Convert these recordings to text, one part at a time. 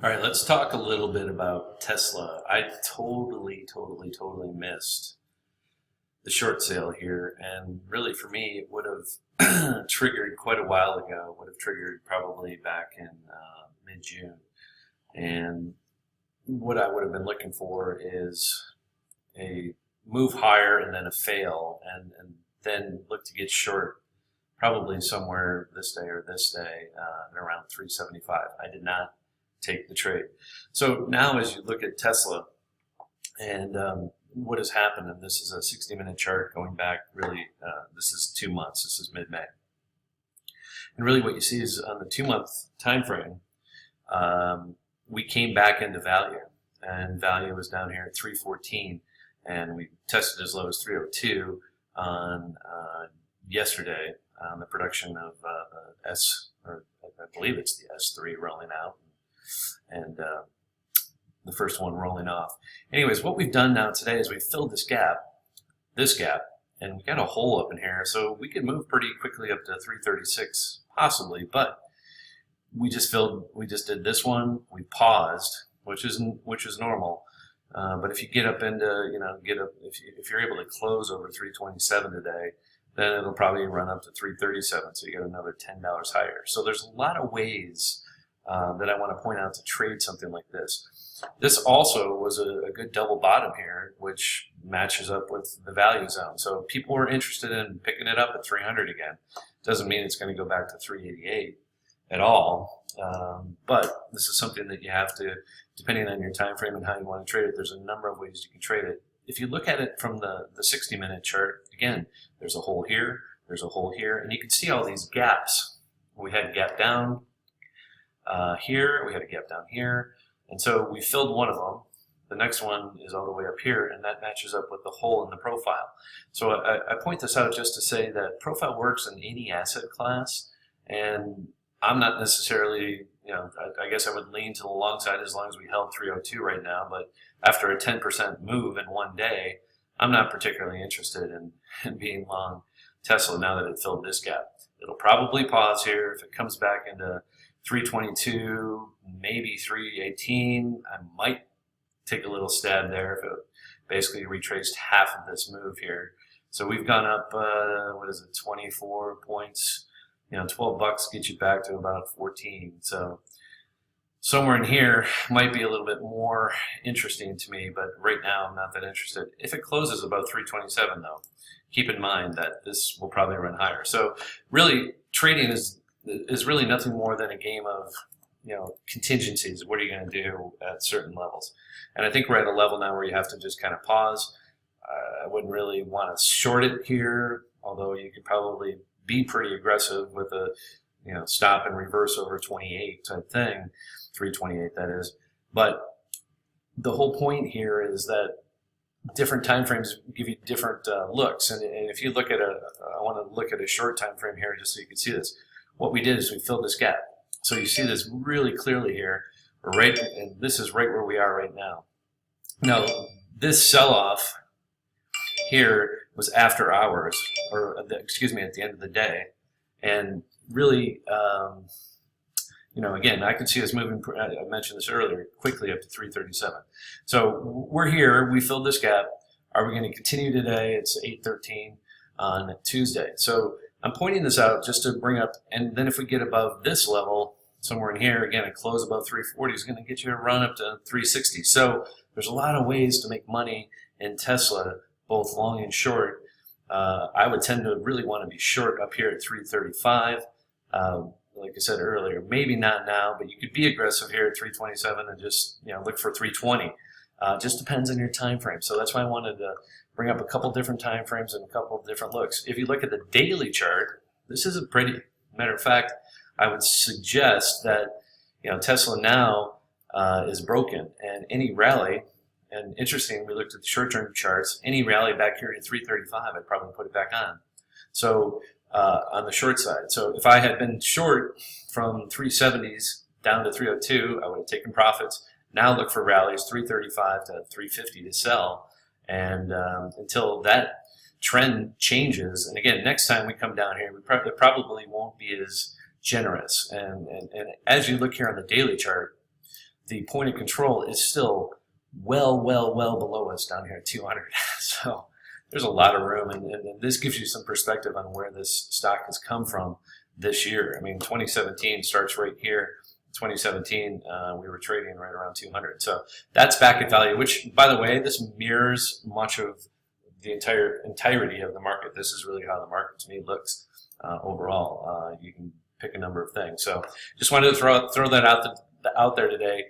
All right, let's talk a little bit about Tesla. I totally missed the short sale here, and really for me, it would have triggered quite a while ago. Would have triggered probably back in mid-June, and what I would have been looking for is a move higher and then a fail, and then look to get short probably somewhere this day or this day around 375. I did not take the trade. So now as you look at Tesla and what has happened, and this is a 60-minute chart going back really, this is 2 months, this is mid-May. And really what you see is on the 2-month time frame, we came back into value, and value was down here at 314, and we tested as low as 302 on yesterday on the production of the S, or I believe it's the S3 rolling out, and the first one rolling off. Anyways, what we've done now today is we've filled this gap, and we got a hole up in here, so we could move pretty quickly up to 336 possibly, but we just did this one, we paused, which is normal. But if you get up into, if you're able to close over 327 today, then it'll probably run up to 337, so you get another $10 higher. So there's a lot of ways that I want to point out to trade something like this. This also was a good double bottom here, which matches up with the value zone. So people were interested in picking it up at 300 again. Doesn't mean it's going to go back to 388 at all, but this is something that you have to, depending on your time frame and how you want to trade it, there's a number of ways you can trade it. If you look at it from the 60-minute chart, again, there's a hole here, there's a hole here, and you can see all these gaps. We had a gap down here, we had a gap down here, and so we filled one of them. The next one is all the way up here, and that matches up with the hole in the profile. So I point this out just to say that profile works in any asset class, and I'm not necessarily, I guess I would lean to the long side as long as we held 302 right now, but after a 10% move in one day, I'm not particularly interested in being long Tesla now that it filled this gap. It'll probably pause here. If it comes back into 322, maybe 318, I might take a little stab there if it basically retraced half of this move here. So we've gone up, 24 points. 12 bucks gets you back to about 14. So somewhere in here might be a little bit more interesting to me, but right now I'm not that interested. If it closes above 327 though, keep in mind that this will probably run higher. So really trading is really nothing more than a game of contingencies. What are you going to do at certain levels? And I think we're at a level now where you have to just kind of pause. I wouldn't really want to short it here, although you could probably be pretty aggressive with a stop and reverse over 28 type thing, 328 that is. But the whole point here is that different time frames give you different looks, and if you look at I want to look at a short time frame here just so you can see this. What we did is we filled this gap, so you see this really clearly here, right, and this is right where we are right now. Now this sell-off here was after hours, or excuse me, at the end of the day, and really, again, I can see us moving. I mentioned this earlier, quickly up to 337. So we're here. We filled this gap. Are we going to continue today? It's 8:13 on Tuesday. So I'm pointing this out just to bring up, and then if we get above this level, somewhere in here, again, a close above 340 is going to get you a run up to 360. So there's a lot of ways to make money in Tesla, both long and short. I would tend to really want to be short up here at 335. Like I said earlier, maybe not now, but you could be aggressive here at 327 and just look for 320. Just depends on your time frame. So that's why I wanted to bring up a couple different time frames and a couple different looks. If you look at the daily chart, this is a pretty, matter of fact, I would suggest that Tesla now is broken, and any rally. And interesting, we looked at the short-term charts, any rally back here to 335, I'd probably put it back on. So on the short side. So if I had been short from 370s down to 302, I would have taken profits. Now look for rallies 335 to 350 to sell. And until that trend changes, and again, next time we come down here, it probably won't be as generous. And as you look here on the daily chart, the point of control is still well below us down here at 200. So there's a lot of room, and this gives you some perspective on where this stock has come from this year. I mean, 2017 starts right here. 2017, we were trading right around 200. So that's back at value, which, by the way, this mirrors much of the entirety of the market. This is really how the market to me looks overall. You can pick a number of things. So just wanted to throw that out there today.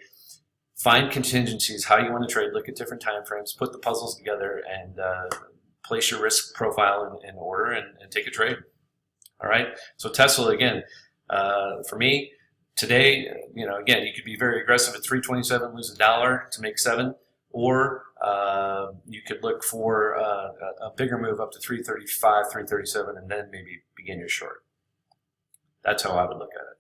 Find contingencies, how you want to trade, look at different time frames, put the puzzles together, and place your risk profile in order and take a trade. All right. So Tesla, again, for me today, again, you could be very aggressive at 327, lose $1 to make 7, or you could look for a bigger move up to 335, 337, and then maybe begin your short. That's how I would look at it.